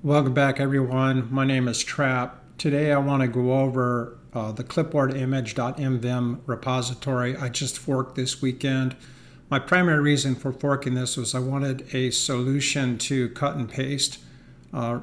Welcome back, everyone. My name is Trap. Today I want to go over the clipboard-image.nvim repository I just forked this weekend. My primary reason for forking this was I wanted a solution to cut and paste,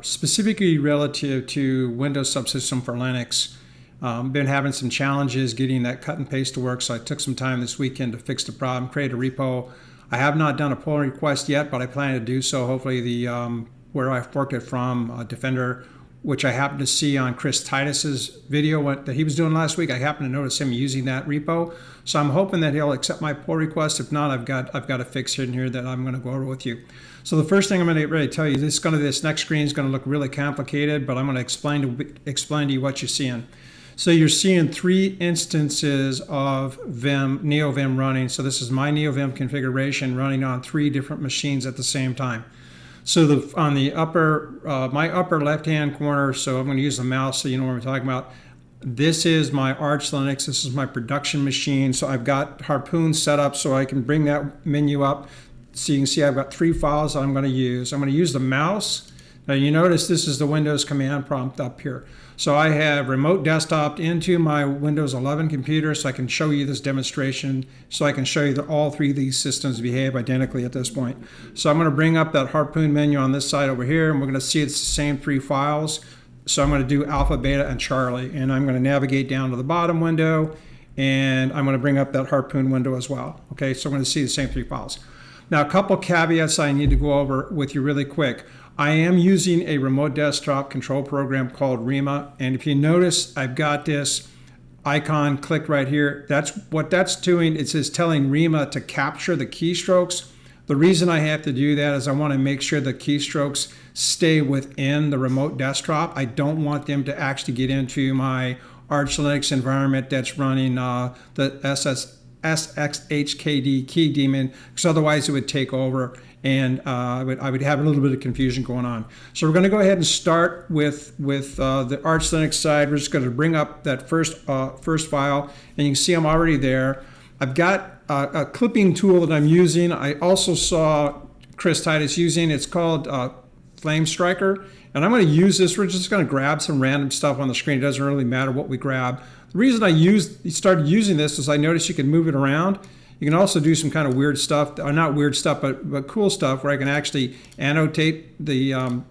specifically relative to Windows subsystem for Linux. Been having some challenges getting that cut and paste to work, so I took some time this weekend to fix the problem, create a repo. I have not done a pull request yet, but I plan to do so. Hopefully the where I forked it from, Defender, which I happened to see on Chris Titus's video that he was doing last week. I happened to notice him using that repo, so I'm hoping that he'll accept my pull request. If not, I've got a fix in here that I'm going to go over with you. So the first thing I'm going to really tell you, this next screen is going to look really complicated, but I'm going to explain to you what you're seeing. So you're seeing three instances of Neovim running. So this is my Neovim configuration running on three different machines at the same time. So on the my upper left-hand corner, so I'm going to use the mouse so you know what I'm talking about. This is my Arch Linux. This is my production machine. So I've got Harpoon set up so I can bring that menu up. So you can see I've got three files that I'm going to use. I'm going to use the mouse. Now you notice this is the Windows command prompt up here. So I have remote desktop into my Windows 11 computer so I can show you this demonstration, so I can show you that all three of these systems behave identically at this point. So I'm going to bring up that Harpoon menu on this side over here, and we're going to see it's the same three files. So I'm going to do Alpha, Beta, and Charlie, and I'm going to navigate down to the bottom window, and I'm going to bring up that Harpoon window as well. Okay, so I'm going to see the same three files. Now, a couple caveats I need to go over with you really quick. I am using a remote desktop control program called Remmina, and if you notice, I've got this icon clicked right here. That's what that's doing. It says telling Remmina to capture the keystrokes. The reason I have to do that is I want to make sure the keystrokes stay within the remote desktop. I don't want them to actually get into my Arch Linux environment that's running the SXHKD key daemon, because otherwise it would take over and I would have a little bit of confusion going on. So we're going to go ahead and start with the Arch Linux side. We're just going to bring up that first file, and you can see I'm already there. I've got a clipping tool that I'm using. I also saw Chris Titus using. It's called Flamshot, and I'm going to use this. We're just going to grab some random stuff on the screen. It doesn't really matter what we grab. The reason I started using this is I noticed you can move it around. You can also do some kind of weird stuff, or not weird stuff, but cool stuff where I can actually annotate the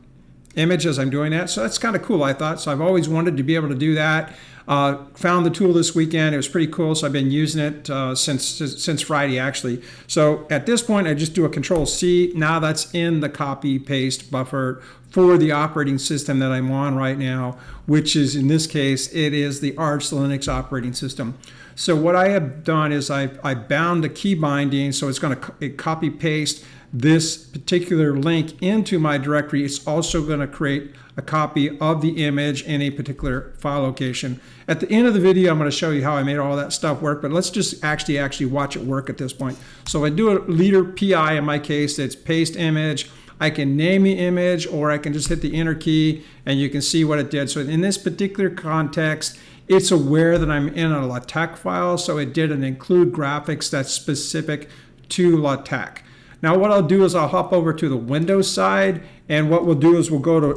image as I'm doing that. So that's kind of cool, I thought. So I've always wanted to be able to do that. Found the tool this weekend. It was pretty cool, so I've been using it since Friday, actually. So at this point, I just do a Control-C. Now that's in the copy-paste buffer for the operating system that I'm on right now, which is, in this case, it is the Arch Linux operating system. So what I have done is I bound the key binding, so it's going to copy paste this particular link into my directory. It's also going to create a copy of the image in a particular file location. At the end of the video, I'm going to show you how I made all that stuff work, but let's just actually watch it work at this point. So if I do a leader PI, in my case, it's paste image. I can name the image, or I can just hit the enter key and you can see what it did. So in this particular context, it's aware that I'm in a LaTeX file, so it did an include graphics that's specific to LaTeX. Now what I'll do is I'll hop over to the Windows side, and what we'll do is we'll go to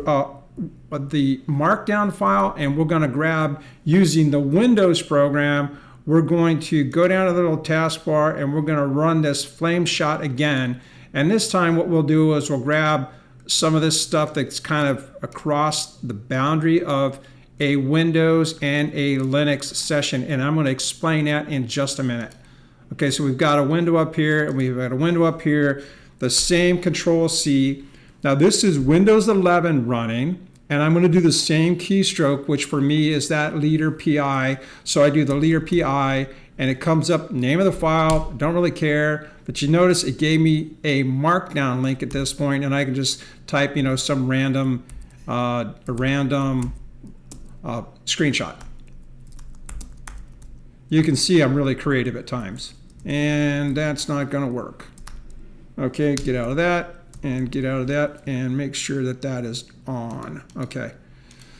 the Markdown file, and we're going to grab, using the Windows program, we're going to go down to the little taskbar and we're going to run this Flamshot again. And this time what we'll do is we'll grab some of this stuff that's kind of across the boundary of a Windows and a Linux session, and I'm going to explain that in just a minute. Okay, so we've got a window up here, and we've got a window up here, the same Control-C. Now this is Windows 11 running, and I'm going to do the same keystroke, which for me is that leader PI. So I do the leader PI, and it comes up, name of the file, don't really care, but you notice it gave me a markdown link at this point, and I can just type, some random screenshot. You can see I'm really creative at times, and that's not going to work. Okay, get out of that and get out of that and make sure that that is on. Okay,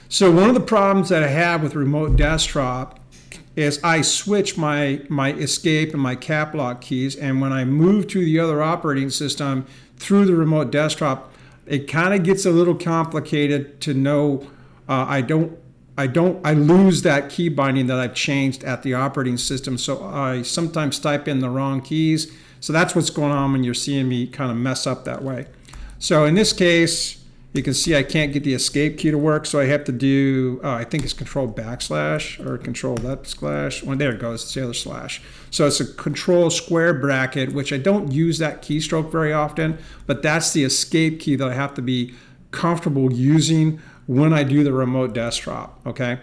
so one of the problems that I have with remote desktop is I switch my escape and my cap lock keys, and when I move to the other operating system through the remote desktop, it kind of gets a little complicated to know. I lose that key binding that I've changed at the operating system, so I sometimes type in the wrong keys. So that's what's going on when you're seeing me kind of mess up that way. So in this case, you can see I can't get the escape key to work, so I have to do, I think it's control backslash or control left slash. Well, there it goes, it's the other slash. So it's a control square bracket, which I don't use that keystroke very often, but that's the escape key that I have to be comfortable using when I do the remote desktop, okay?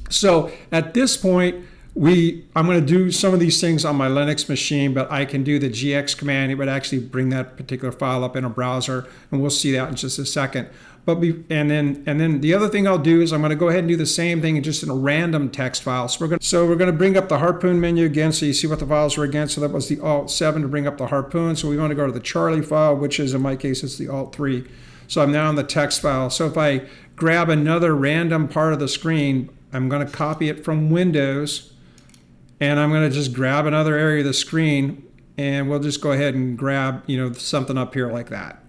So at this point, I'm going to do some of these things on my Linux machine, but I can do the gx command. It would actually bring that particular file up in a browser, and we'll see that in just a second. And then the other thing I'll do is I'm going to go ahead and do the same thing just in a random text file. So we're going to bring up the Harpoon menu again, so you see what the files are again. So that was the Alt-7 to bring up the Harpoon. So we want to go to the Charlie file, which is in my case it's the Alt-3. So I'm now in the text file. So if I grab another random part of the screen, I'm going to copy it from Windows. And I'm going to just grab another area of the screen, and we'll just go ahead and grab, something up here like that.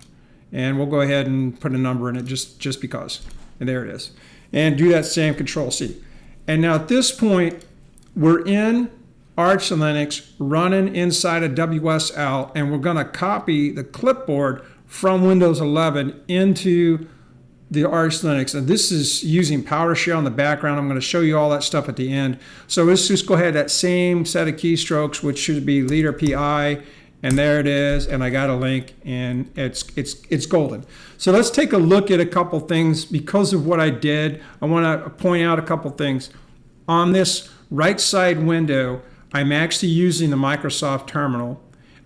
And we'll go ahead and put a number in it just because. And there it is. And do that same Control-C. And now at this point, we're in Arch Linux running inside of WSL, and we're going to copy the clipboard from Windows 11 into the Arch Linux. And this is using PowerShell in the background. I'm going to show you all that stuff at the end. So let's just go ahead, that same set of keystrokes, which should be leader PI, and there it is, and I got a link, and it's golden. So let's take a look at a couple things. Because of what I did, I want to point out a couple things. On this right side window, I'm actually using the Microsoft Terminal.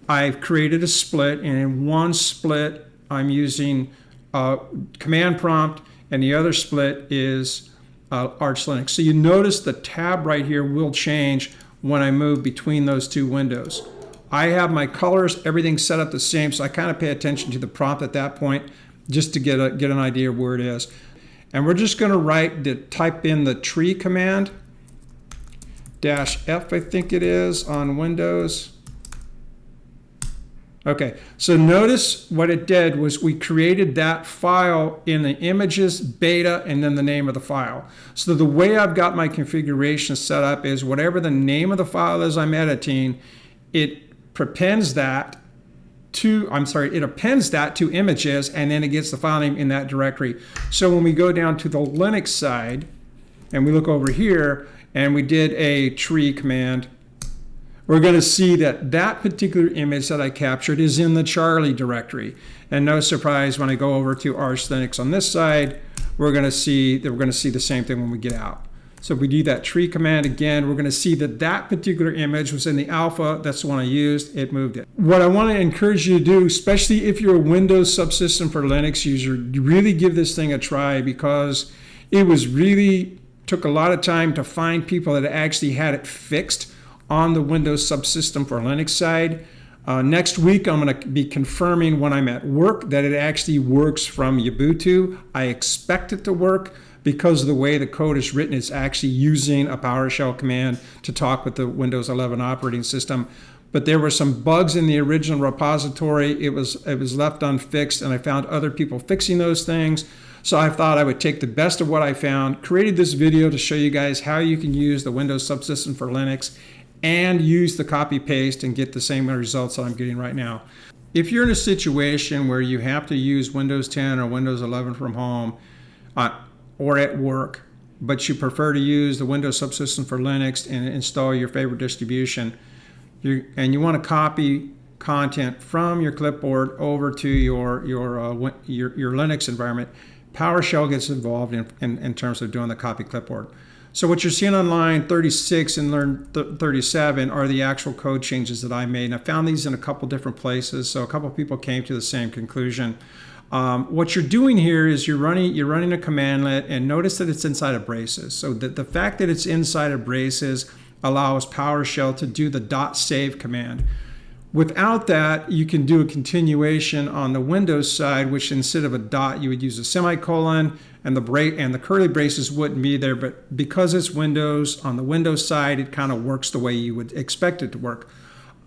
I've created a split, and in one split, I'm using command prompt, and the other split is Arch Linux. So you notice the tab right here will change when I move between those two windows. I have my colors, everything set up the same, so I kind of pay attention to the prompt at that point just to get an idea of where it is. And we're just going to type in the tree command, -F I think it is on Windows. Okay, so notice what it did was we created that file in the images, beta, and then the name of the file. So the way I've got my configuration set up is whatever the name of the file is I'm editing, it appends that to images, and then it gets the file name in that directory. So when we go down to the Linux side, and we look over here, and we did a tree command, we're going to see that that particular image that I captured is in the Charlie directory. And no surprise, when I go over to Arch Linux on this side, we're going to see the same thing when we get out. So if we do that tree command again, we're going to see that that particular image was in the alpha. That's the one I used. It moved it. What I want to encourage you to do, especially if you're a Windows subsystem for Linux user, really give this thing a try, because it took a lot of time to find people that actually had it fixed on the Windows subsystem for Linux side. Next week, I'm going to be confirming when I'm at work that it actually works from Ubuntu. I expect it to work because of the way the code is written. It's actually using a PowerShell command to talk with the Windows 11 operating system. But there were some bugs in the original repository. It was left unfixed, and I found other people fixing those things. So I thought I would take the best of what I found, created this video to show you guys how you can use the Windows subsystem for Linux and use the copy paste and get the same results that I'm getting right now. If you're in a situation where you have to use Windows 10 or Windows 11 from home or at work, but you prefer to use the Windows subsystem for Linux and install your favorite distribution, and you want to copy content from your clipboard over to your Linux environment, PowerShell gets involved in terms of doing the copy clipboard. So what you're seeing on line 36 and line 37 are the actual code changes that I made. And I found these in a couple different places, so a couple people came to the same conclusion. What you're doing here is you're running a commandlet, and notice that it's inside of braces. So the fact that it's inside of braces allows PowerShell to do the .save command. Without that, you can do a continuation on the Windows side, which instead of a dot, you would use a semicolon, and the curly braces wouldn't be there. But because it's Windows, on the Windows side, it kind of works the way you would expect it to work.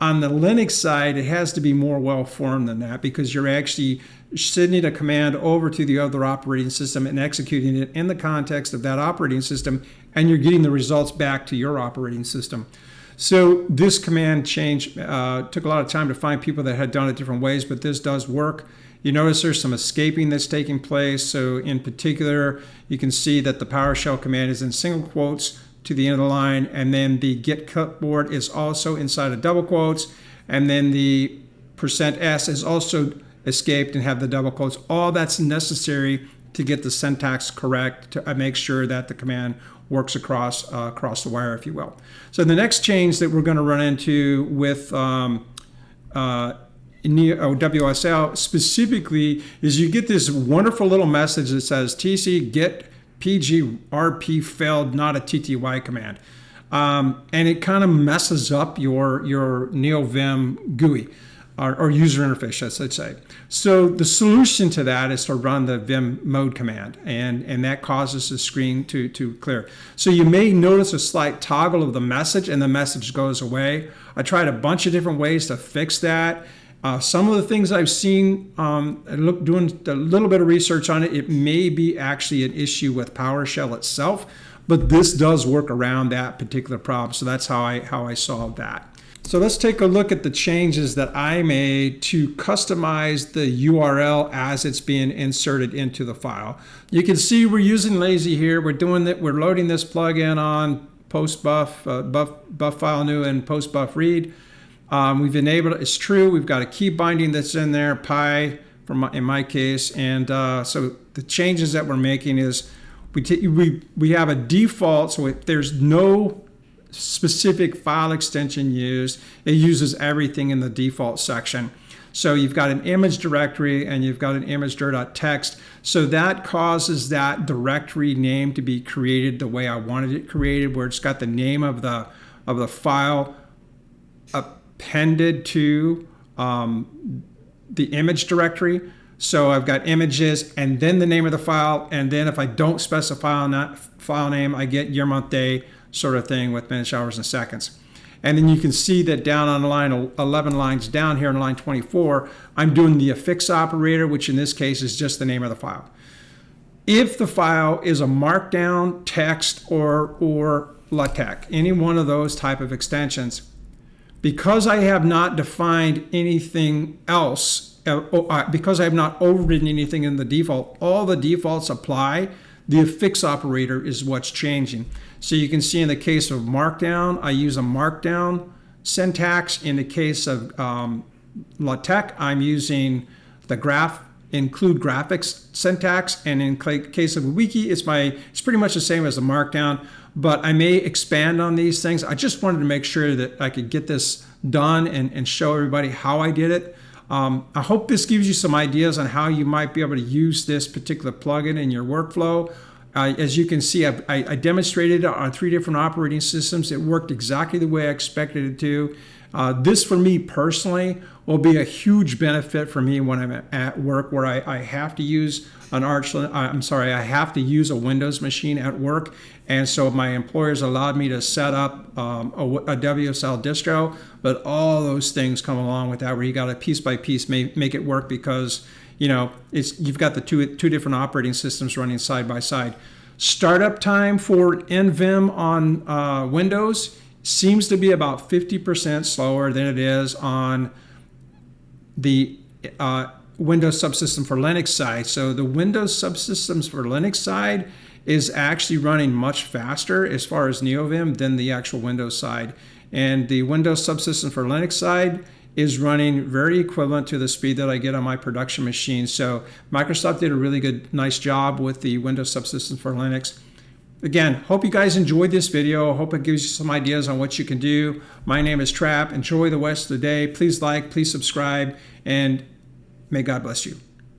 On the Linux side, it has to be more well-formed than that, because you're actually sending a command over to the other operating system and executing it in the context of that operating system, and you're getting the results back to your operating system. So this command change took a lot of time to find people that had done it different ways, but this does work. You notice there's some escaping that's taking place. So in particular, you can see that the PowerShell command is in single quotes to the end of the line, and then the get clipboard is also inside of double quotes, and then the %s is also escaped and have the double quotes. All that's necessary to get the syntax correct, to make sure that the command works across the wire, if you will. So the next change that we're going to run into with WSL specifically is you get this wonderful little message that says TC get PGRP failed, not a TTY command. And it kind of messes up your Neovim GUI or user interface, I should say. So the solution to that is to run the vim mode command, and that causes the screen to clear. So you may notice a slight toggle of the message, and the message goes away. I tried a bunch of different ways to fix that. Some of the things I've seen, doing a little bit of research on it, it may be actually an issue with PowerShell itself, but this does work around that particular problem. So that's how I solved that. So let's take a look at the changes that I made to customize the URL as it's being inserted into the file. You can see we're using lazy here. We're doing that. We're loading this plugin on postbuff, buff file new, and postbuff read. We've enabled it. It's true. We've got a key binding that's in there, pi in my case, and so the changes that we're making is we have a default. So there's no specific file extension used. It uses everything in the default section. So you've got an image directory and you've got an image.txt. So that causes that directory name to be created the way I wanted it created, where it's got the name of the file appended to the image directory. So I've got images and then the name of the file, and then if I don't specify on that file name, I get year, month, day sort of thing with minutes, hours, and seconds. And then you can see that down on line 11 lines down here on line 24, I'm doing the affix operator, which in this case is just the name of the file. If the file is a markdown, text, or LaTeX, any one of those type of extensions, because I have not defined anything else, because I have not overridden anything in the default, all the defaults apply. The affix operator is what's changing. So you can see in the case of markdown, I use a markdown syntax. In the case of LaTeX, I'm using the include graphics syntax. And in case of a wiki, it's pretty much the same as the markdown, but I may expand on these things. I just wanted to make sure that I could get this done and show everybody how I did it. I hope this gives you some ideas on how you might be able to use this particular plugin in your workflow. As you can see, I demonstrated it on 3 different operating systems. It worked exactly the way I expected it to. This, for me personally, will be a huge benefit for me when I'm at work, where I have to use I have to use a Windows machine at work. And so my employers allowed me to set up a WSL distro, but all those things come along with that, where you got to piece by piece make it work, because you've got the two different operating systems running side by side. Startup time for NVim on Windows seems to be about 50% slower than it is on the Windows subsystem for Linux side. So the Windows subsystems for Linux side is actually running much faster as far as Neovim than the actual Windows side. And the Windows subsystem for Linux side is running very equivalent to the speed that I get on my production machine. So Microsoft did a really nice job with the Windows subsystem for Linux. Again, hope you guys enjoyed this video. Hope it gives you some ideas on what you can do. My name is Trap. Enjoy the rest of the day. Please like, please subscribe, and may God bless you.